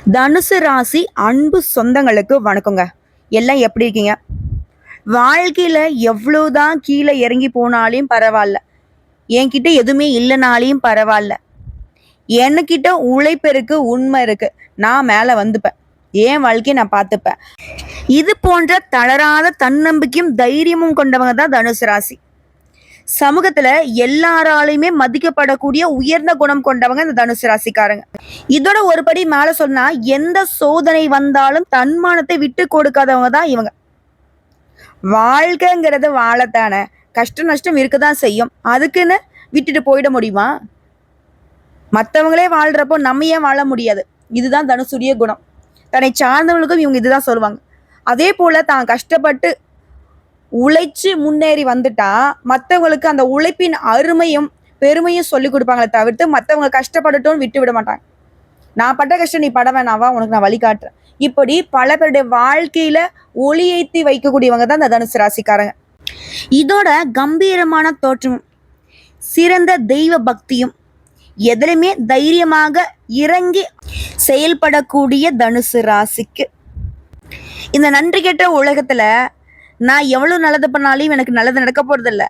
தனுசு ராசி அன்பு சொந்தங்களுக்கு வணக்கங்க. எல்லாம் எப்படி இருக்கீங்க? வாழ்க்கையில எவ்வளவுதான் கீழே இறங்கி போனாலையும் பரவாயில்ல, என்கிட்ட எதுவுமே இல்லைனாலையும் பரவாயில்ல, என்கிட்ட உழைப்பு இருக்கு, உண்மை இருக்கு, நான் மேல வந்துப்பேன், என் வாழ்க்கையை நான் பார்த்துப்பேன். இது போன்ற தளராத தன்னம்பிக்கையும் தைரியமும் கொண்டவங்க தான் தனுசு ராசி. சமூகத்துல எல்லாராலையுமே மதிக்கப்படக்கூடிய உயர்ந்த குணம் கொண்டவங்க இந்த தனுசு ராசிக்காரங்க. இதோட ஒரு படி மேல சொன்னா, எந்த சோதனை வந்தாலும் தன்மானத்தை விட்டு கொடுக்காதவங்க தான் இவங்க. வாழ்க்கைங்கிறது வாழத்தானே, கஷ்டம் நஷ்டம் இருக்கதான் செய்யும், அதுக்குன்னு விட்டுட்டு போயிட முடியுமா? மற்றவங்களே வாழ்றப்போ நம்ம ஏன் வாழ முடியாது? இதுதான் தனுசுடைய குணம். தன்னை சார்ந்தவங்களுக்கும் இவங்க இதுதான் சொல்லுவாங்க. அதே போல தான் கஷ்டப்பட்டு உழைச்சு முன்னேறி வந்துட்டா மற்றவங்களுக்கு அந்த உழைப்பின் அருமையும் பெருமையும் சொல்லி கொடுப்பாங்களே தவிர்த்து மற்றவங்க கஷ்டப்படட்டும் விட்டு விட மாட்டாங்க. நான் பட்ட கஷ்டம் நீ பட வேணாவா, உனக்கு நான் வழிகாட்டுறேன். இப்படி பல பேருடைய வாழ்க்கையில ஒளி ஏற்றி வைக்கக்கூடியவங்க தான் இந்த தனுசு ராசிக்காரங்க. இதோட கம்பீரமான தோற்றமும் சிறந்த தெய்வ பக்தியும் எதிலுமே தைரியமாக இறங்கி செயல்படக்கூடிய தனுசு ராசிக்கு இந்த நன்றி கெட்ட உலகத்துல நான் எவ்வளவு நல்லது பண்ணாலும் எனக்கு நல்லது நடக்க போறதில்ல,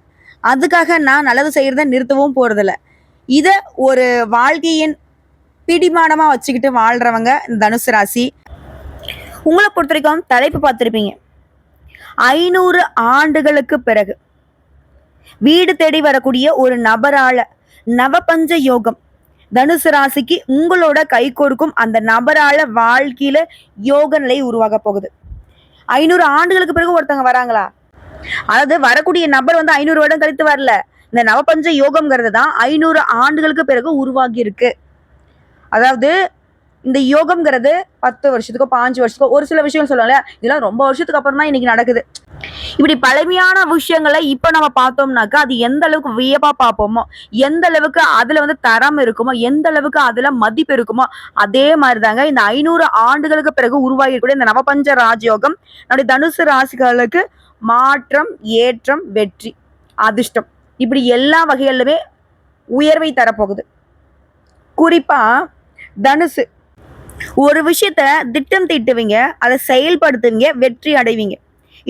அதுக்காக நான் நல்லது செய்யறத நிறுத்தவும் போறதில்ல, இத ஒரு வாழ்க்கையின் பிடிமானமா வச்சுக்கிட்டு வாழ்றவங்க இந்த தனுசு ராசி. உங்களை பொறுத்த வரைக்கும் தலைப்பு பார்த்துருப்பீங்க, 500 ஆண்டுகளுக்கு பிறகு வீடு தேடி வரக்கூடிய ஒரு நபரால நவபஞ்ச யோகம் தனுசு ராசிக்கு உங்களோட கை கொடுக்கும். அந்த நபரால வாழ்க்கையில யோக நிலை உருவாக போகுது. 500 ஆண்டுகளுக்கு பிறகு ஒருத்தவங்க வராங்களா? அதாவது வரக்கூடிய நபர் 500 வருடம் கழித்து வரல, இந்த நவபஞ்ச யோகம்ங்கிறது தான் 500 ஆண்டுகளுக்கு பிறகு உருவாகி இருக்கு. அதாவது இந்த யோகம்ங்கிறது 10 வருஷத்துக்கோ 5 வருஷத்துக்கோ ஒரு சில விஷயம் சொல்லுவாங்க, இதெல்லாம் ரொம்ப வருஷத்துக்கு அப்புறம் தான் இன்னைக்கு நடக்குது. இப்படி பழமையான விஷயங்களை இப்ப நம்ம பார்த்தோம்னாக்கா அது எந்த அளவுக்கு வியப்பா பார்ப்போமோ, எந்த அளவுக்கு அதுல தரம் இருக்குமோ, எந்த அளவுக்கு அதுல மதிப்பு இருக்குமோ, அதே மாதிரிதாங்க இந்த 500 ஆண்டுகளுக்கு பிறகு உருவாகிக்கூடிய இந்த நவபஞ்ச ராஜயோகம் நம்முடைய தனுசு ராசிகளுக்கு மாற்றம், ஏற்றம், வெற்றி, அதிர்ஷ்டம், இப்படி எல்லா வகைகளிலுமே உயர்வை தரப்போகுது. குறிப்பா தனுசு ஒரு விஷயத்த திட்டம் தீட்டுவீங்க, அதை செயல்படுத்துவீங்க, வெற்றி அடைவீங்க.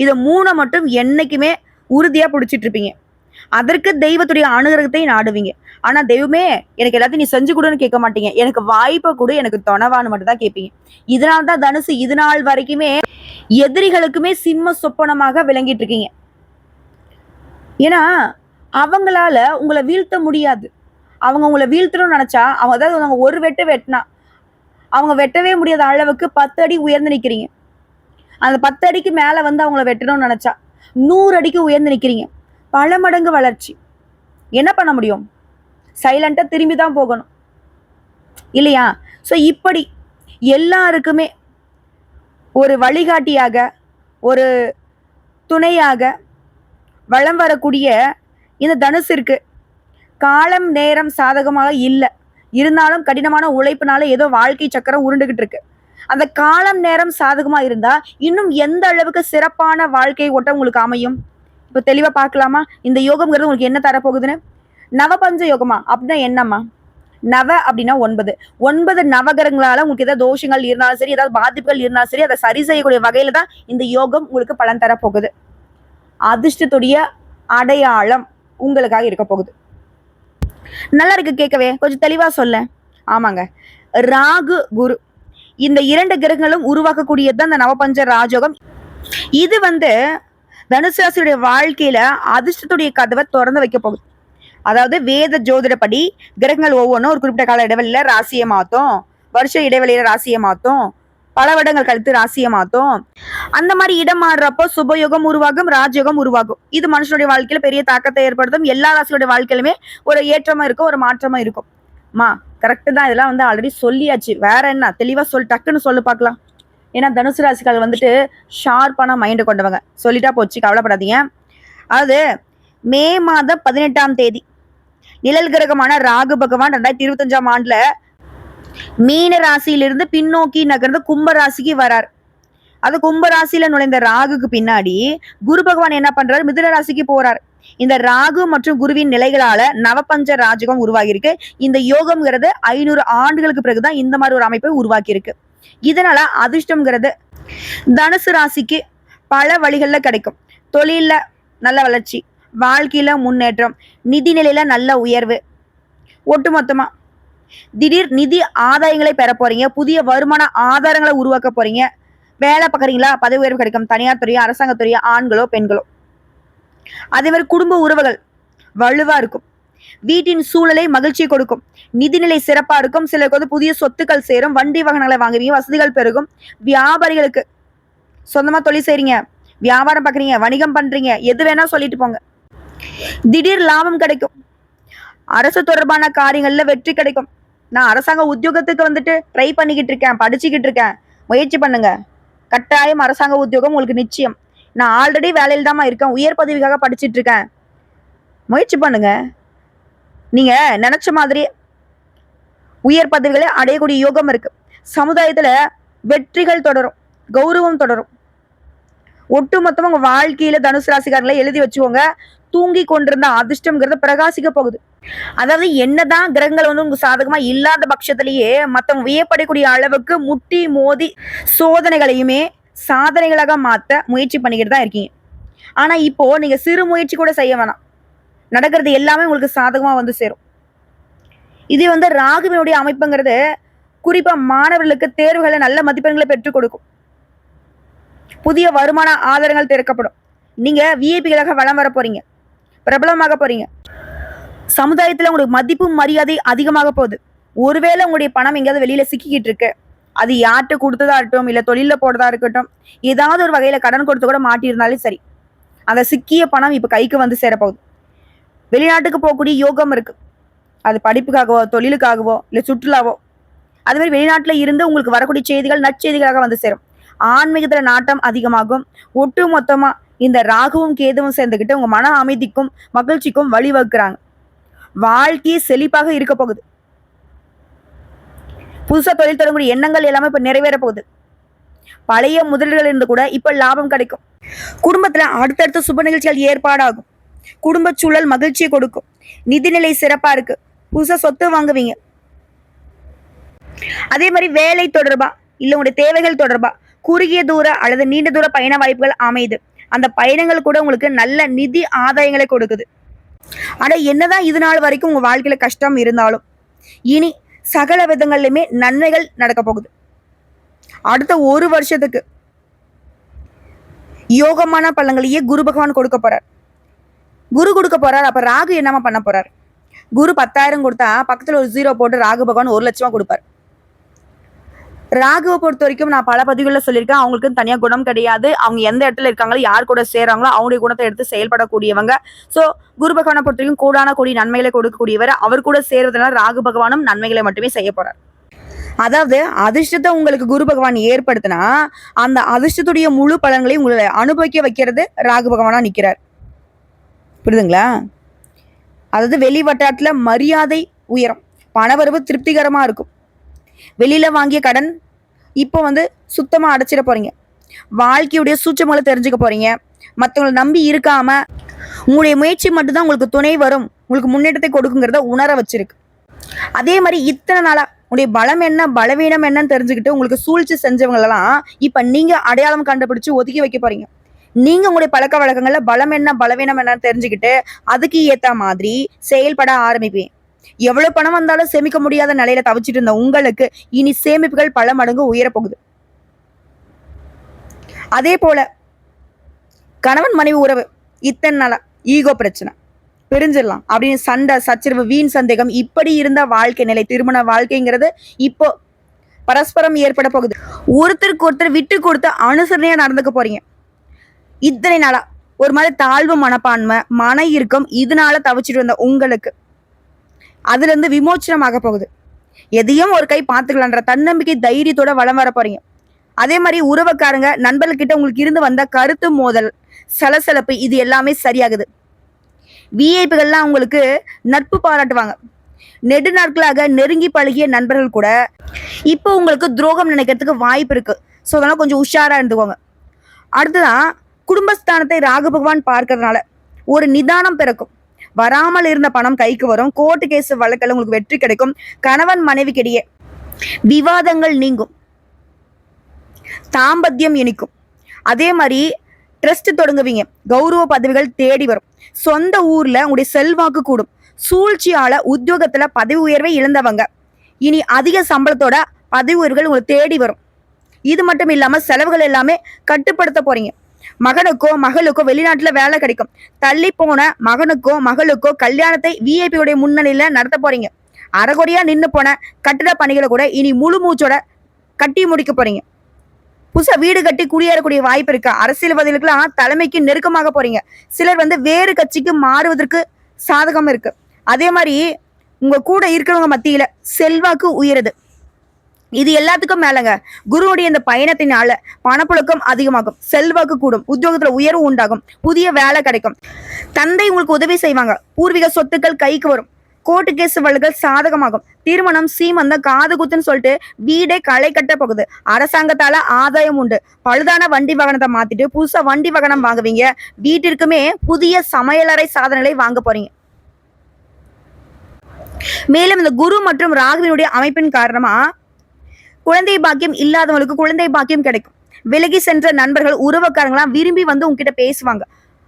இதை 3 மட்டும் என்னைக்குமே உறுதியா பிடிச்சிட்டு இருப்பீங்க. அதற்கு தெய்வத்துடைய அனுகிரகத்தை நாடுவீங்க. ஆனா தெய்வமே எனக்கு எல்லாத்தையும் நீ செஞ்சு கொடுன்னு கேட்க மாட்டீங்க, எனக்கு வாய்ப்பை கொடு, எனக்கு துணைவான்னு மட்டும் தான் கேட்பீங்க. இதனால்தான் தனுசு இது நாள் வரைக்குமே எதிரிகளுக்குமே சிம்ம சொப்பனமாக விளங்கிட்டு இருக்கீங்க. ஏன்னா அவங்களால உங்களை வீழ்த்த முடியாது. அவங்க உங்களை வீழ்த்தணும்னு நினைச்சா அதாவது அவங்க ஒரு வெட்டு வெட்டினா அவங்க வெட்டவே முடியாத அளவுக்கு 10 அடி உயர்ந்து நிற்கிறீங்க. அந்த 10 அடிக்கு மேல அவங்கள வெட்டணும்னு நினைச்சா 100 அடிக்கு உயர்ந்து நிற்கிறீங்க. பல மடங்கு வளர்ச்சி. என்ன பண்ண முடியும்? சைலண்டா திரும்பி தான் போகணும் இல்லையா? ஸோ இப்படி எல்லாருக்குமே ஒரு வழிகாட்டியாக, ஒரு துணையாக வளம் வரக்கூடிய இந்த தனுசிற்கு காலம் நேரம் சாதகமாக இல்லை, இருந்தாலும் கடினமான உழைப்புனால ஏதோ வாழ்க்கை சக்கரம் உருண்டுகிட்டு இருக்கு. அந்த காலம் நேரம் சாதகமா இருந்தா இன்னும் எந்த அளவுக்கு சிறப்பான வாழ்க்கை ஓட்டம் உங்களுக்கு அமையும்? இப்ப தெளிவா பார்க்கலாமா? இந்த யோகம்ங்கிறது உங்களுக்கு என்ன தரப்போகுதுன்னு. நவபஞ்ச யோகமா அப்படின்னா என்னம்மா? நவ அப்படின்னா 9 நவகிரகங்களால உங்களுக்கு ஏதாவது தோஷங்கள் இருந்தாலும் சரி, ஏதாவது பாதிப்புகள் இருந்தாலும் சரி, அதை சரி செய்யக்கூடிய வகையில தான் இந்த யோகம் உங்களுக்கு பலன் தரப்போகுது. அதிர்ஷ்டத்துடைய அடையாளம் உங்களுக்காக இருக்க போகுது. நல்லா இருக்கு கேட்கவே, கொஞ்சம் தெளிவா சொல்ல. ஆமாங்க, ராகு குரு இந்த 2 கிரகங்களும் உருவாக்கக்கூடியதுதான் இந்த நவபஞ்ச ராஜயோகம். இது தனுசு ராசியுடைய வாழ்க்கையில அதிர்ஷ்டத்துடைய கதவை திறந்து வைக்க போகுது. அதாவது வேத ஜோதிடப்படி கிரகங்கள் ஒவ்வொன்றும் ஒரு குறிப்பிட்ட கால இடைவெளியில ராசியை மாத்தும், வருஷ இடைவெளியில ராசியை மாத்தும், பல வருடங்கள் கழித்து ராசியை மாத்தும். அந்த மாதிரி இடம் மாறுறப்போ சுபயோகம் உருவாகும், ராஜயோகம் உருவாகும். இது மனுஷனுடைய வாழ்க்கையில பெரிய தாக்கத்தை ஏற்படுத்தும். எல்லா ராசியோட வாழ்க்கையிலுமே ஒரு ஏற்றமா இருக்கும், ஒரு மாற்றமா இருக்கும். கரெக்டு தான், இதெல்லாம் ஆல்ரெடி சொல்லியாச்சு. வேற என்ன தெளிவா டக்குன்னு சொல்லு பார்க்கலாம். ஏன்னா தனுசு ராசிகள் ஷார்ப்பான மைண்டு கொண்டவங்க. சொல்லிட்டா போச்சு, கவலைப்படாதீங்க. அதாவது மே மாதம் 18ஆம் தேதி நிழல் கிரகமான ராகு பகவான் 2025ஆம் ஆண்டுல மீன ராசியிலிருந்து பின்னோக்கி நகர்ந்து கும்ப ராசிக்கு வரார். அது கும்ப ராசியில நுழைந்த ராகுக்கு பின்னாடி குரு பகவான் என்ன பண்றாரு? மிதுன ராசிக்கு போறார். இந்த ராகு மற்றும் குருவின் நிலைகளால நவபஞ்ச ராஜகம் உருவாகி இருக்கு. இந்த யோகம்ங்கிறது 500 ஆண்டுகளுக்கு பிறகுதான் இந்த மாதிரி ஒரு அமைப்பை உருவாக்கி இருக்கு. இதனால அதிர்ஷ்டம்ங்கிறது தனுசு ராசிக்கு பல வழிகளில் கிடைக்கும். தொழிலில் நல்ல வளர்ச்சி, வாழ்க்கையில முன்னேற்றம், நிதி நிலையில நல்ல உயர்வு, ஒட்டுமொத்தமா திடீர் நிதி ஆதாயங்களை பெற போறீங்க. புதிய வருமான ஆதாரங்களை உருவாக்க போறீங்க. வேலை பார்க்குறீங்களா, பதவி உயர்வு கிடைக்கும். தனியார் துறையோ அரசாங்க துறையோ, ஆண்களோ பெண்களோ. அதே மாதிரி குடும்ப உறவுகள் வலுவா இருக்கும். வீட்டின் சூழலை மகிழ்ச்சியை கொடுக்கும். நிதிநிலை சிறப்பா இருக்கும். சிலருக்கு வந்து புதிய சொத்துக்கள் சேரும். வண்டி வாகனங்களை வாங்குவீங்க. வசதிகள் பெருகும். வியாபாரிகளுக்கு சொந்தமா தொழில் செய்றீங்க, வியாபாரம் பார்க்குறீங்க, வணிகம் பண்றீங்க, எது வேணா சொல்லிட்டு போங்க, திடீர் லாபம் கிடைக்கும். அரசு தொடர்பான காரியங்கள்ல வெற்றி கிடைக்கும். நான் அரசாங்க உத்தியோகத்துக்கு வந்துட்டு ட்ரை பண்ணிக்கிட்டு இருக்கேன், படிச்சுக்கிட்டு இருக்கேன், முயற்சி பண்ணுங்க. கட்டாயம் அரசாங்க உத்தியோகம் உங்களுக்கு நிச்சயம். நான் ஆல்ரெடி வேலையில் தான் இருக்கேன், உயர் பதவிக்காக படிச்சுட்டு இருக்கேன், முயற்சி பண்ணுங்க. நீங்க நினைச்ச மாதிரி உயர் பதவிகளை அடையக்கூடிய யோகம் இருக்கு. சமுதாயத்துல வெற்றிகள் தொடரும், கௌரவம் தொடரும். ஒட்டுமொத்தமா உங்க வாழ்க்கையில தனுசு ராசிக்காரங்களை எழுதி வச்சுக்கோங்க. தூங்கி கொண்டிருந்த அதிர்ஷ்டம்ங்கிறது பிரகாசிக்க போகுது. அதாவது என்னதான் கிரகங்கள் வந்து உங்க சாதகமா இல்லாத பட்சத்திலேயே மத்தவங்க வியப்படக்கூடிய அளவுக்கு முட்டி மோதி சோதனைகளையுமே சாதனைகளாக மாத்த முயற்சி பண்ணிக்கிட்டு தான் இருக்கீங்க. ஆனா இப்போ நீங்க சிறு முயற்சி கூட செய்ய வேணாம், நடக்கிறது எல்லாமே உங்களுக்கு சாதகமா வந்து சேரும். இது வந்து ராகுவினுடைய அமைப்புங்கிறது குறிப்பா மாணவர்களுக்கு தேர்வுகளை நல்ல மதிப்பெண்களை பெற்றுக் கொடுக்கும். புதிய வருமான ஆதாரங்கள் திறக்கப்படும். நீங்க விஐபிகளாக வளம் வர போறீங்க, பிரபலமாக போறீங்க. சமுதாயத்துல உங்களுக்கு மதிப்பு மரியாதை அதிகமாக போகுது. ஒருவேளை உங்களுடைய பணம் எங்கேயாவது வெளியில சிக்கிக்கிட்டு இருக்கு, அது யார்கிட்ட கொடுத்ததா இருக்கட்டும், இல்ல தொழில போடுறதா இருக்கட்டும், ஏதாவது ஒரு வகையில கடன் கொடுத்து கூட மாட்டியிருந்தாலும் சரி, அந்த சிக்கிய பணம் இப்ப கைக்கு வந்து சேரப்போகுது. வெளிநாட்டுக்கு போகக்கூடிய யோகம் இருக்கு. அது படிப்புக்காகவோ, தொழிலுக்காகவோ, இல்ல சுற்றுலாவோ, அது மாதிரி வெளிநாட்டுல இருந்து உங்களுக்கு வரக்கூடிய செய்திகள் நற்செய்திகளாக வந்து சேரும். ஆன்மீகத்துல நாட்டம் அதிகமாகும். ஒட்டு மொத்தமா இந்த ராகுவும் கேதுவும் சேர்ந்துக்கிட்டு உங்க மன அமைதிக்கும் மகிழ்ச்சிக்கும் வழிவகுக்கிறாங்க. வாழ்க்கை செழிப்பாக இருக்க போகுது. புதுசா தொழில் தொடங்கக்கூடிய எண்ணங்கள் எல்லாமே இப்ப நிறைவேற போகுது. பழைய முதலீடுகள் இருந்து கூட இப்ப லாபம் கிடைக்கும். குடும்பத்துல அடுத்தடுத்த சுப நிகழ்ச்சிகள் ஏற்பாடாகும். குடும்ப சூழல் மகிழ்ச்சியை கொடுக்கும். நிதிநிலை சிறப்பா இருக்கு. புதுசா சொத்து வாங்குவீங்க. அதே மாதிரி வேலை தொடர்பா இல்ல உங்களுடைய தேவைகள் தொடர்பா குறுகிய தூர அல்லது நீண்ட தூர பயண வாய்ப்புகள் அமையுது. அந்த பயணங்கள் கூட உங்களுக்கு நல்ல நிதி ஆதாயங்களை கொடுக்குது. ஆனா என்னதான் இது நாள் வரைக்கும் உங்க வாழ்க்கையில கஷ்டம் இருந்தாலும் இனி சகல விதங்கள்லயுமே நன்மைகள் நடக்க போகுது. அடுத்த ஒரு வருஷத்துக்கு யோகமான பலன்களையே குரு பகவான் கொடுக்க போறார். குரு கொடுக்க போறார். அப்ப ராகு என்னமா பண்ண போறார்? குரு 10,000 கொடுத்தா பக்கத்துல ஒரு 0 போட்டு ராகு பகவான் 1,00,000 கொடுப்பார். ராகுவை பொறுத்த வரைக்கும் நான் பல பதிவுகளில் சொல்லியிருக்கேன், அவங்களுக்கு தனியாக குணம் கிடையாது. அவங்க எந்த இடத்துல இருக்காங்களோ, யார் கூட சேராங்களோ அவங்களுடைய குணத்தை எடுத்து செயல்படக்கூடியவங்க. ஸோ குரு பகவானை பொறுத்த வரைக்கும் கூடான கூடிய நன்மைகளை கொடுக்கக்கூடியவர். அவர் கூட சேர்றதுனால ராகு பகவானும் நன்மைகளை மட்டுமே செய்ய போறார். அதாவது அதிர்ஷ்டத்தை உங்களுக்கு குரு பகவான் ஏற்படுத்தினா அந்த அதிர்ஷ்டத்துடைய முழு பலன்களையும் உங்களை அனுபவிக்க வைக்கிறது ராகு பகவானா நிற்கிறார். புரியுதுங்களா? அதாவது வெளி வட்டாரத்துல மரியாதை உயரும், பணவரவு திருப்திகரமா இருக்கும். வெளியில வாங்கிய கடன் இப்போ வந்து சுத்தமா அடைச்சிட போறீங்க. வாழ்க்கையுடைய சூட்சமங்களை தெரிஞ்சுக்க போறீங்க. மற்றவங்களை நம்பி இருக்காம உங்களுடைய முயற்சி மட்டும்தான் உங்களுக்கு துணை வரும், உங்களுக்கு முன்னேற்றத்தை கொடுக்குங்கிறத உணர வச்சிருக்கு. அதே மாதிரி இத்தனை நாளா உங்களுடைய பலம் என்ன பலவீனம் என்னன்னு தெரிஞ்சுக்கிட்டு உங்களுக்கு சூழ்ச்சி செஞ்சவங்களெல்லாம் இப்ப நீங்க அடையாளம் கண்டுபிடிச்சு ஒதுக்கி வைக்க போறீங்க. நீங்க உங்களுடைய பழக்க வழக்கங்கள்ல பலம் என்ன பலவீனம் என்னன்னு தெரிஞ்சுக்கிட்டு அதுக்கு ஏத்த மாதிரி செயல்பட ஆரம்பிப்பீங்க. எவ்வளவு பணம் வந்தாலும் சேமிக்க முடியாத நிலையில தவிச்சிட்டு இருந்த உங்களுக்கு இனி சேமிப்புகள் பல மடங்கு உயரப்போகுது. அதே போல கணவன் மனைவி உறவு இத்தனை நாளா ஈகோ பிரச்சனை, பிரிஞ்சிடலாம் அப்படின்னு சண்டை சச்சரவு வீண் சந்தேகம் இப்படி இருந்த வாழ்க்கை நிலை, திருமண வாழ்க்கைங்கிறது இப்போ பரஸ்பரம் ஏற்பட போகுது. ஒருத்தருக்கு ஒருத்தர் விட்டு கொடுத்து அனுசரணையா நடந்துக்க போறீங்க. இத்தனை நாளா ஒரு மாதிரி தாழ்வு மனப்பான்மை மன இறுக்கம் இதனால தவிச்சிட்டு இருந்த உங்களுக்கு அதுல இருந்து விமோச்சனமாக போகுது. எதையும் ஒரு கை பார்த்துக்கலான்ற தன்னம்பிக்கை தைரியத்தோட வளம் வர போறீங்க. அதே மாதிரி உறவுக்காரங்க நண்பர்கிட்ட உங்களுக்கு இருந்து வந்த கருத்து மோதல் சலசலப்பு இது எல்லாமே சரியாகுது. விஐபிகள்லாம் உங்களுக்கு நட்பு பாராட்டுவாங்க. நெடு நாட்களாக நெருங்கி பழகிய நண்பர்கள் கூட இப்போ உங்களுக்கு துரோகம் நினைக்கிறதுக்கு வாய்ப்பு இருக்கு. ஸோ அதெல்லாம் கொஞ்சம் உஷாரா இருந்துக்கோங்க. அடுத்ததான் குடும்பஸ்தானத்தை ராகு பகவான் பார்க்கறதுனால ஒரு நிதானம் பிறக்கும். வராமல் இருந்த பணம் கைக்கு வரும். கோர்ட்டு கேஸ் வழக்கில் உங்களுக்கு வெற்றி கிடைக்கும். கணவன் மனைவிக்கிடையே விவாதங்கள் நீங்கும். தாம்பத்தியம் இனிக்கும். அதே மாதிரி ட்ரஸ்ட் தொடங்குவீங்க, கௌரவ பதவிகள் தேடி வரும். சொந்த ஊர்ல உங்களுடைய செல்வாக்கு கூடும். சூழ்ச்சியால உத்தியோகத்துல பதவி உயர்வை இழந்தவங்க இனி அதிக சம்பளத்தோட பதவி உயர்வுகள் உங்களுக்கு தேடி வரும். இது மட்டும் இல்லாம செலவுகள் எல்லாமே கட்டுப்படுத்த போறீங்க. மகனுக்கோ மகளுக்கோ வெளிநாட்டுல வேலை கிடைக்கும். தள்ளி போன மகனுக்கோ மகளுக்கோ கல்யாணத்தை விஐபியோடைய முன்னணியில நடத்த போறீங்க. அறகுறையா நின்று போன கட்டிட பணிகளை கூட இனி முழு மூச்சோட கட்டி முடிக்க போறீங்க. புதுசா வீடு கட்டி குடியேறக்கூடிய வாய்ப்பு இருக்கு. அரசியல்வாதிகளுக்கெல்லாம் தலைமைக்கு நெருக்கமாக போறீங்க. சிலர் வேறு கட்சிக்கு மாறுவதற்கு சாதகம் இருக்கு. அதே மாதிரி உங்க கூட இருக்கிறவங்க மத்தியில செல்வாக்கு உயருது. இது எல்லாத்துக்கும் மேலங்க, குருவுடைய இந்த பயணத்தினால பணப்புழக்கம் அதிகமாகும், செல்வாக்கு கூடும், உத்தியோகத்துல உயர்வு உண்டாகும், புதிய வேலை கிடைக்கும், தந்தை உங்களுக்கு உதவி செய்வாங்க, பூர்வீக சொத்துக்கள் கைக்கு வரும், கோர்ட்டு கேஸ் வழக்குகள் சாதகமாகும், திருமணம் சீமந்தம் காது குத்துன்னு சொல்லிட்டு வீடே களை கட்ட போகுது, அரசாங்கத்தால ஆதாயம் உண்டு, பழுதான வண்டி வாகனத்தை மாத்திட்டு புதுசா வண்டி வாகனம் வாங்குவீங்க, வீட்டிற்குமே புதிய சமையலறை சாதனைகளை வாங்க போறீங்க. மேலும் இந்த குரு மற்றும் ராகுவினுடைய அமைப்பின் காரணமா குழந்தை பாக்கியம் இல்லாதவங்களுக்கு குழந்தை பாக்கியம் கிடைக்கும். விலகி சென்ற நண்பர்கள் உறவுக்காரங்களாம் விரும்பி உங்ககிட்ட பேசுவாங்க.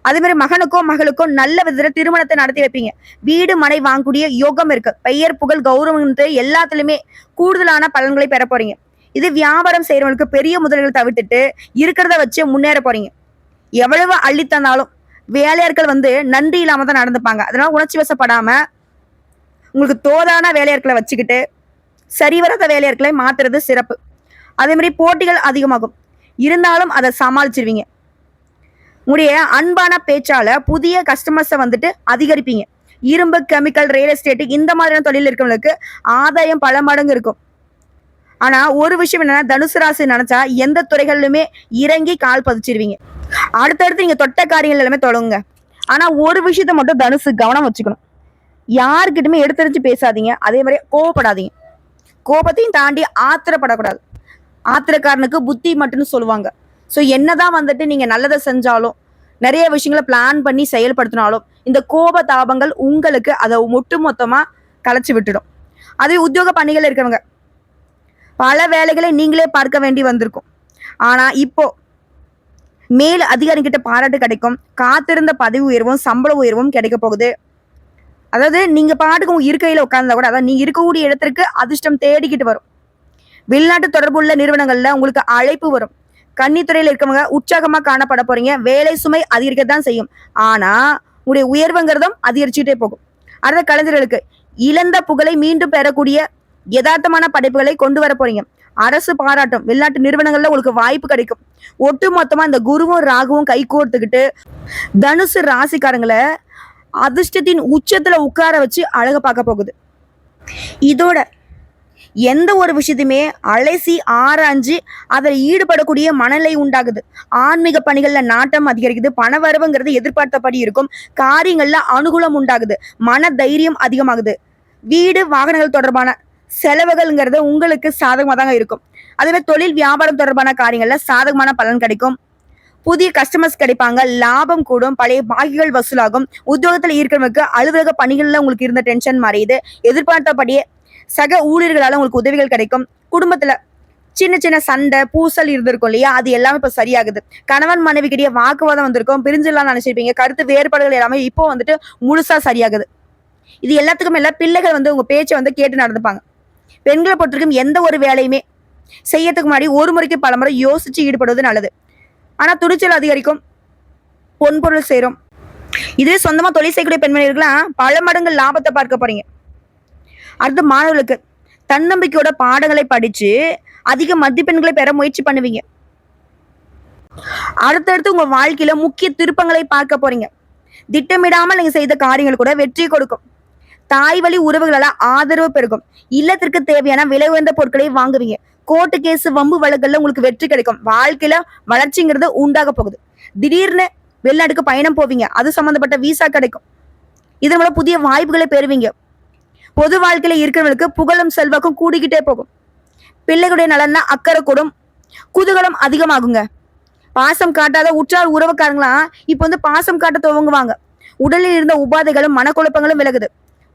அதே மாதிரி மகனுக்கோ மகளுக்கோ நல்ல விதத்துல திருமணத்தை நடத்தி வைப்பீங்க. வீடு மனை வாங்கக்கூடிய யோகம் இருக்கு. பெயர் புகழ் கௌரவம் எல்லாத்துலயுமே கூடுதலான பலன்களை பெற போறீங்க. இது வியாபாரம் செய்யறவங்களுக்கு பெரிய முதல்கள் தவிர்த்துட்டு இருக்கிறத வச்சு முன்னேற போறீங்க. எவ்வளவு அள்ளி தந்தாலும் வேலையாட்கள் நன்றி இல்லாம தான் நடந்துப்பாங்க. அதனால உணர்ச்சி வசப்படாம உங்களுக்கு தோதான வேலையாட்களை வச்சுக்கிட்டு சரிவராத வேலையாட்களை மாத்துறது சிறப்பு. அதே மாதிரி போட்டிகள் அதிகமாகும், இருந்தாலும் அதை சமாளிச்சிருவீங்க. உங்களுடைய அன்பான பேச்சால புதிய கஸ்டமர்ஸை அதிகரிப்பீங்க. இரும்பு, கெமிக்கல், ரியல் எஸ்டேட் இந்த மாதிரியான தொழில் இருக்கிறவங்களுக்கு ஆதாயம் பல மடங்கு இருக்கும். ஆனா ஒரு விஷயம் என்னன்னா, தனுசு ராசி நினைச்சா எந்த துறைகளிலுமே இறங்கி கால் பதிச்சிருவீங்க. அடுத்தடுத்து நீங்க தொட்ட காரியங்கள் எல்லாமே தொடங்குங்க. ஆனா ஒரு விஷயத்த மட்டும் தனுசு கவனம் வச்சுக்கணும், யாருக்கிட்டுமே எடுத்தறிஞ்சு பேசாதீங்க. அதே மாதிரி கோவப்படாதீங்க. கோபத்தையும் தாண்டி ஆத்திரப்படக்கூடாது. ஆத்திரக்காரனுக்கு புத்தி மட்டும்னு சொல்லுவாங்க. ஸோ என்னதான் நீங்க நல்லதை செஞ்சாலும் நிறைய விஷயங்களை பிளான் பண்ணி செயல்படுத்தினாலும் இந்த கோப தாபங்கள் உங்களுக்கு அதை ஒட்டு மொத்தமா கலைச்சு விட்டுடும். அதே உத்தியோக பணிகள் இருக்கிறவங்க பல வேலைகளை நீங்களே பார்க்க வேண்டி வந்திருக்கும். ஆனா இப்போ மேல் அதிகாரிகிட்ட பாராட்டு கிடைக்கும். காத்திருந்த பதவி உயர்வும் சம்பள உயர்வும் கிடைக்க போகுது. அதாவது நீங்க பாட்டுக்கு இருக்கையில உட்கார்ந்தா கூட, அதாவது நீங்க இருக்கக்கூடிய இடத்திற்கு அதிர்ஷ்டம் தேடிக்கிட்டு வரும். வெளிநாட்டு தொடர்புள்ள நிறுவனங்கள்ல உங்களுக்கு அழைப்பு வரும். கன்னித்துறையில இருக்கவங்க உற்சாகமா காணப்பட போறீங்க. வேலை சுமை அதிகரிக்கத்தான் செய்யும், ஆனா உங்களுடைய உயர்வுங்கிறதும் அதிகரிச்சுட்டே போகும். அடுத்த கலைஞர்களுக்கு இழந்த புகழை மீண்டும் பெறக்கூடிய யதார்த்தமான படைப்புகளை கொண்டு வர போறீங்க. அரசு பாராட்டும், வெளிநாட்டு நிறுவனங்கள்ல உங்களுக்கு வாய்ப்பு கிடைக்கும். ஒட்டு மொத்தமா இந்த குருவும் ராகுவும் கை கோர்த்துக்கிட்டு தனுசு ராசிக்காரங்களை அதிர்ஷ்டத்தின் உச்சத்துல உட்கார வச்சு அழக பார்க்க போகுது. இதோட எந்த ஒரு விஷயத்தையுமே அலசி ஆராய்ஞ்சு அதில் ஈடுபடக்கூடிய மனநிலை உண்டாகுது. ஆன்மீக பணிகள்ல நாட்டம் அதிகரிக்குது. பண வரவுங்கிறது எதிர்பார்த்தபடி இருக்கும். காரியங்கள்ல அனுகூலம் உண்டாகுது. மன தைரியம் அதிகமாகுது. வீடு வாகனங்கள் தொடர்பான செலவுகள்ங்கிறது உங்களுக்கு சாதகமாக தாங்க இருக்கும். அதுவே தொழில் வியாபாரம் தொடர்பான காரியங்கள்ல சாதகமான பலன் கிடைக்கும். புதிய கஸ்டமர்ஸ் கிடைப்பாங்க. லாபம் கூடும். பழைய பாக்கிகள் வசூலாகும். உத்தியோகத்துல இருக்கிறவங்களுக்கு அலுவலக பணிகள்ல உங்களுக்கு இருந்த டென்ஷன் மறையுது. எதிர்பார்த்தபடியே சக ஊழியர்களால உங்களுக்கு உதவிகள் கிடைக்கும். குடும்பத்துல சின்ன சின்ன சண்டை பூசல் இருந்திருக்கும் இல்லையா, அது எல்லாமே இப்ப சரியாகுது. கணவன் மனைவி கிட்டே வாக்குவாதம் வந்திருக்கும், பிரிஞ்சிடலாம் நினைச்சிருப்பீங்க. கருத்து வேறுபாடுகள் எல்லாமே இப்போ முழுசா சரியாகுது. இது எல்லாத்துக்கும் எல்லாம் பிள்ளைகள் உங்க பேச்சை கேட்டு நடந்துப்பாங்க. பெண்களை பொறுத்திருக்கும் எந்த ஒரு வேலையுமே செய்யறதுக்கு முன்னாடி ஒரு முறைக்கு பல முறை யோசிச்சு ஈடுபடுவது நல்லது. ஆனா துணிச்சல் அதிகரிக்கும். பொன்பொருள் சேரும். இதுவே சொந்தமா தொழில் செய்யக்கூடிய பெண்மணிகள்லாம் பல மடங்கு லாபத்தை பார்க்க போறீங்க. அடுத்து மாணவர்களுக்கு தன்னம்பிக்கையோட பாடங்களை படிச்சு அதிக மதிப்பெண்களை பெற முயற்சி பண்ணுவீங்க. அடுத்தடுத்து உங்க வாழ்க்கையில முக்கிய திருப்பங்களை பார்க்க போறீங்க. திட்டமிடாமல் நீங்க செய்த காரியங்கள் கூட வெற்றி கொடுக்கும். தாய் வழி உறவுகளால ஆதரவு பெருகும். இல்லத்திற்கு தேவையான விலை உயர்ந்த பொருட்களை வாங்குவீங்க. கோர்ட்டு கேஸ் வம்பு வழக்குல உங்களுக்கு வெற்றி கிடைக்கும். வாழ்க்கையில வளர்ச்சிங்கிறது உண்டாக போகுது. திடீர்னு வெளிநாட்டுக்கு பயணம் போவீங்க, அது சம்பந்தப்பட்ட விசா கிடைக்கும். இதன் மூலம் புதிய வாய்ப்புகளை பெறுவீங்க. பொது வாழ்க்கையில இருக்கிறவங்களுக்கு புகழும் செல்வாக்கும் கூடிக்கிட்டே போகும். பிள்ளைகளுடைய நலன்னா அக்கறை கூடும். குதூகலம் அதிகமாகுங்க. பாசம் காட்டாத உற்றார் உறவுக்காரங்களாம் இப்ப பாசம் காட்ட துவங்குவாங்க. உடலில் இருந்த உபாதைகளும் மனக்குழப்பங்களும் விலகுது.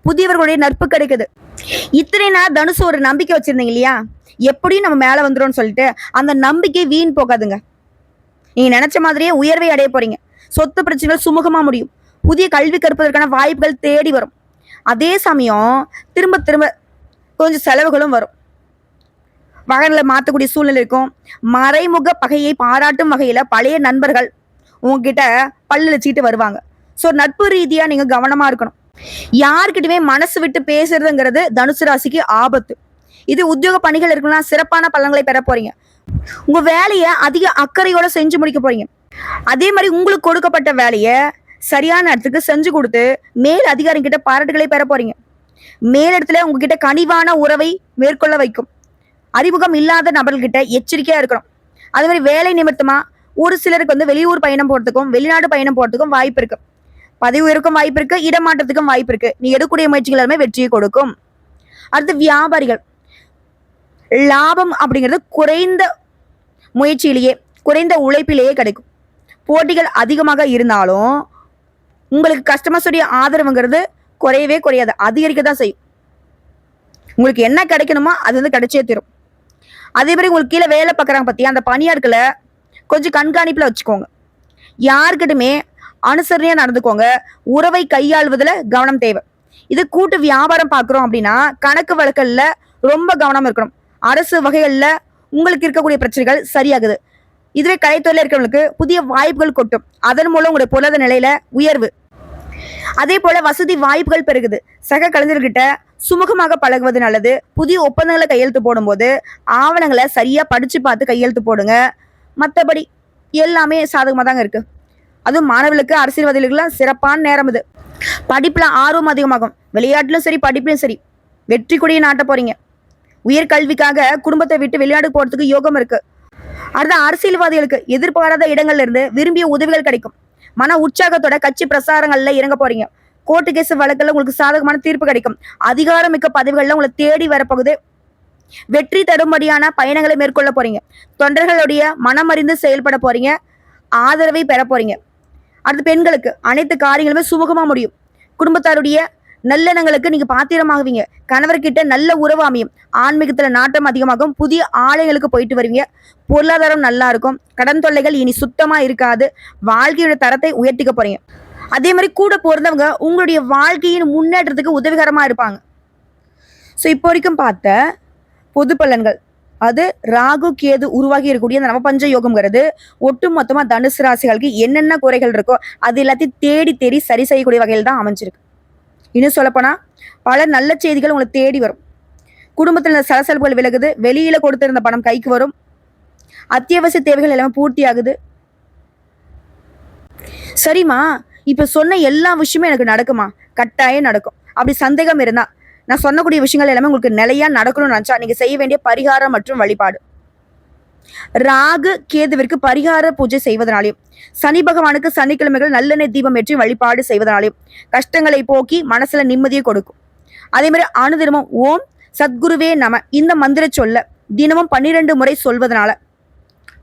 புதியவர்களுடைய நட்பு கிடைக்குது. இத்தனை நாள் தனுசு ஒரு நம்பிக்கை வச்சிருந்தீங்க இல்லையா, எப்படியும் நம்ம மேல வந்துடும் சொல்லிட்டு அந்த நம்பிக்கை வீண் போகாதுங்க. நீங்க நினைச்ச மாதிரியே உயர்வை அடைய போறீங்க. சொத்து பிரச்சனைகள் சுமூகமா முடியும். புதிய கல்வி கற்பதற்கான வாய்ப்புகள் தேடி வரும். அதே சமயம் திரும்ப திரும்ப கொஞ்சம் செலவுகளும் வரும். வகைகளை மாற்றக்கூடிய சூழ்நிலை இருக்கும். மறைமுக பகையை பாராட்டும் வகையில பழைய நண்பர்கள் உங்ககிட்ட பல்லு வச்சுக்கிட்டு வருவாங்க. ஸோ நட்பு ரீதியா நீங்க கவனமா இருக்கணும். யாருக்கிட்டயுமே மனசு விட்டு பேசுறதுங்கிறது தனுசு ராசிக்கு ஆபத்து. இது உத்தியோக பணிகள் இருக்குன்னா சிறப்பான பலன்களை பெற போறீங்க. உங்க வேலையை அதிக அக்கறையோட செஞ்சு முடிக்க போறீங்க. அதே மாதிரி உங்களுக்கு கொடுக்கப்பட்ட வேலையை சரியான இடத்துக்கு செஞ்சு கொடுத்து மேல் அதிகாரி கிட்ட பாராட்டுகளை பெற போறீங்க. மேலிடத்துல உங்ககிட்ட கனிவான உறவை மேற்கொள்ள வைக்கும். அறிமுகம் இல்லாத நபர்கிட்ட எச்சரிக்கையா இருக்கணும். அதே மாதிரி வேலை நிமித்தமா ஒரு சிலருக்கு வெளியூர் பயணம் போறதுக்கும் வெளிநாடு பயணம் போறதுக்கும் வாய்ப்பு இருக்கு. பதவி உயர்வுக்கும் வாய்ப்பு இருக்கு, இடமாற்றத்துக்கும் வாய்ப்பு இருக்கு. நீ எடுக்கக்கூடிய முயற்சிகள் எல்லாமே வெற்றியை கொடுக்கும். அடுத்து வியாபாரிகள், லாபம் அப்படிங்கிறது குறைந்த முயற்சியிலேயே குறைந்த உழைப்பிலேயே கிடைக்கும். போட்டிகள் அதிகமாக இருந்தாலும் உங்களுக்கு கஸ்டமர்ஸுடைய ஆதரவுங்கிறது குறையவே குறையாது, அதிகரிக்க தான் செய்யும். உங்களுக்கு என்ன கிடைக்கணுமோ அது கிடைச்சே தரும். அதே மாதிரி உங்களுக்கு கீழே வேலை பார்க்குறாங்க பத்தி அந்த பணியாட்களை கொஞ்சம் கண்காணிப்புல வச்சுக்கோங்க. யாருக்கிட்டுமே அனுசரணையா நடந்துக்கோங்க. உறவை கையாள்வதில் கவனம் தேவை. இது கூட்டு வியாபாரம் பார்க்குறோம் அப்படின்னா கணக்கு வழக்கல்ல ரொம்ப கவனம் இருக்கணும். அரசு வகைகள்ல உங்களுக்கு இருக்கக்கூடிய பிரச்சனைகள் சரியாகுது. இதுவே கலைத்துறையில இருக்கிறவங்களுக்கு புதிய வாய்ப்புகள் கொட்டும். அதன் மூலம் உங்களுடைய பொருளாதார நிலையில உயர்வு. அதே போல வசதி வாய்ப்புகள் பெருகுது. சக கலைஞர்கிட்ட சுமூகமாக பழகுவது நல்லது. புதிய ஒப்பந்தங்களை கையெழுத்து போடும்போது ஆவணங்களை சரியா படிச்சு பார்த்து கையெழுத்து போடுங்க. மற்றபடி எல்லாமே சாதகமாக தாங்க இருக்கு. அதுவும் மாணவர்களுக்கு அரசியல்வாதிகளுக்குலாம் சிறப்பான நேரம் இது. படிப்புல ஆர்வம் அதிகமாகும். விளையாட்டுலும் சரி படிப்புலையும் சரி வெற்றி கொடியை நாட்ட போறீங்க. உயர்கல்விக்காக குடும்பத்தை விட்டு வெளிநாடு போறதுக்கு யோகம் இருக்கு. அடுத்த அரசியல்வாதிகளுக்கு எதிர்பாராத இடங்கள்ல இருந்து விரும்பிய உதவிகள் கிடைக்கும். மன உற்சாகத்தோட கட்சி பிரசாரங்கள்ல இறங்க போறீங்க. கோர்ட்டு கேஸ் வழக்குல உங்களுக்கு சாதகமான தீர்ப்பு கிடைக்கும். அதிகாரமிக்க பதவிகள்ல உங்களை தேடி வரப்போகுது. வெற்றி தரும்படியான பயணங்களை மேற்கொள்ள போறீங்க. தொண்டர்களுடைய மனம் அறிந்து செயல்பட போறீங்க. ஆதரவை பெற போறீங்க. அடுத்து பெண்களுக்கு அனைத்து காரியங்களுமே சுமூகமா முடியும். குடும்பத்தாருடைய நல்லெண்ணங்களுக்கு நீங்க பாத்திரமாகுவீங்க. கணவர்கிட்ட நல்ல உறவு அமையும். ஆன்மீகத்துல நாட்டம் அதிகமாகும். புதிய ஆலயங்களுக்கு போயிட்டு வருவீங்க. பொருளாதாரம் நல்லா இருக்கும். கடன் தொல்லைகள் இனி சுத்தமா இருக்காது. வாழ்க்கையோட தரத்தை உயர்த்திக்க போறீங்க. அதே மாதிரி கூட போறதவங்க உங்களுடைய வாழ்க்கையின் முன்னேற்றத்துக்கு உதவிகரமா இருப்பாங்க. ஸோ இப்போ வரைக்கும் பார்த்த பொது பலன்கள், அது ராகு கேது உருவாகி இருக்கக்கூடிய அந்த நவபஞ்ச யோகம்ங்கிறது ஒட்டு மொத்தமா தனுசு ராசிகளுக்கு என்னென்ன குறைகள் இருக்கோ அது எல்லாத்தையும் தேடி தேடி சரி செய்யக்கூடிய வகையில் தான் அமைஞ்சிருக்கு. இன்னும் சொல்லப்போனா பல நல்ல செய்திகள் உங்களை தேடி வரும். குடும்பத்தில் சலசலப்புகள் விலகுது. வெளியில கொடுத்திருந்த பணம் கைக்கு வரும். அத்தியாவசிய தேவைகள் எல்லாமே பூர்த்தி ஆகுது. சரிம்மா, இப்ப சொன்ன எல்லா விஷயமும் எனக்கு நடக்குமா? கட்டாயம் நடக்கும். அப்படி சந்தேகம் இருந்தா நான் சொன்னக்கூடிய விஷயங்கள் எல்லாமே உங்களுக்கு நிலையா நடக்கணும்னு நினைச்சா நீங்க செய்ய வேண்டிய பரிகாரம் மற்றும் வழிபாடு, ராகு கேதுவிற்கு பரிகார பூஜை செய்வதனாலையும், சனி பகவானுக்கு சனிக்கிழமைகள் நல்லெண்ணெய் தீபம் ஏற்றி வழிபாடு செய்வதனாலையும் கஷ்டங்களை போக்கி மனசுல நிம்மதியை கொடுக்கும். அதே மாதிரி அனுதினமும் ஓம் சத்குருவே நம இந்த மந்திர சொல்ல தினமும் 12 முறை சொல்வதனால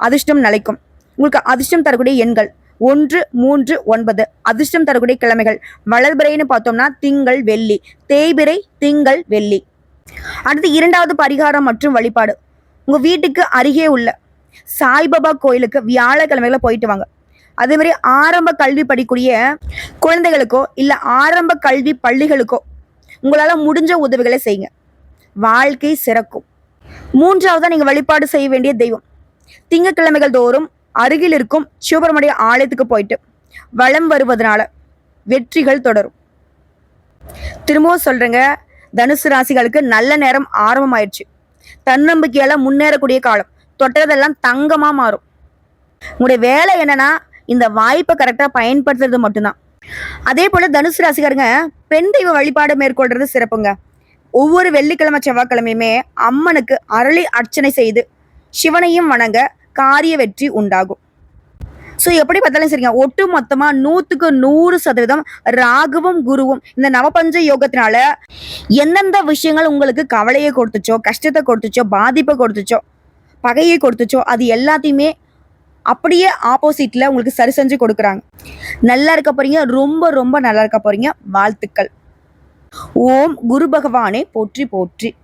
அதிர்ஷ்டம் நிலைக்கும். உங்களுக்கு அதிர்ஷ்டம் தரக்கூடிய எண்கள் 1, 3, 9. அதிர்ஷ்டம் தரக்கூடிய கிழமைகள் வளர்பிறைன்னு பார்த்தோம்னா திங்கள் வெள்ளி, தேய்பிறை திங்கள் வெள்ளி. அடுத்து 2வது பரிகாரம் மற்றும் வழிபாடு, உங்க வீட்டுக்கு அருகே உள்ள சாய்பாபா கோயிலுக்கு வியாழக்கிழமைகளை போயிட்டு வாங்க. அதே மாதிரி ஆரம்ப கல்வி படிக்கூடிய குழந்தைகளுக்கோ இல்ல ஆரம்ப கல்வி பள்ளிகளுக்கோ உங்களால முடிஞ்ச உதவிகளை செய்யுங்க. வாழ்க்கை சிறக்கும். 3வதா நீங்க வழிபாடு செய்ய வேண்டிய தெய்வம், திங்கட்கிழமைகள் தோறும் அருகில் இருக்கும் சிவபெருமானுடைய ஆலயத்துக்கு போயிட்டு வலம் வருவதனால வெற்றிகள் தொடரும். திரும்பவும் சொல்றேங்க, தனுசு ராசிகளுக்கு நல்ல நேரம் ஆரம்பமாயிடுச்சு. தன்னம்பிக்கையால முன்னேறக்கூடிய காலம். தொட்டதெல்லாம் தங்கமா மாறும். உங்களுடைய வேலை என்னன்னா இந்த வாய்ப்பை கரெக்டா பயன்படுத்துறது மட்டும்தான். அதே போல தனுசு ராசிக்காரங்க பெண் தெய்வ வழிபாடு மேற்கொள்றது சிறப்புங்க. ஒவ்வொரு வெள்ளிக்கிழமை செவ்வாய்க்கிழமையுமே அம்மனுக்கு அரளி அர்ச்சனை செய்து சிவனையும் வணங்க காரிய வெற்றி உண்டாகும். ஸோ எப்படி பார்த்தாலும் சரிங்க, ஒட்டு மொத்தமா 100க்கு 100% ராகுவும் குருவும் இந்த நவபஞ்ச யோகத்தினால எந்தெந்த விஷயங்கள் உங்களுக்கு கவலையை கொடுத்துச்சோ, கஷ்டத்தை கொடுத்துச்சோ, பாதிப்பை கொடுத்துச்சோ, பகையை கொடுத்துச்சோ, அது எல்லாத்தையுமே அப்படியே ஆப்போசிட்ல உங்களுக்கு சரி செஞ்சு கொடுக்குறாங்க. நல்லா இருக்க போறீங்க. ரொம்ப ரொம்ப நல்லா இருக்க போறீங்க. வாழ்த்துக்கள். ஓம் குரு பகவானே போற்றி போற்றி.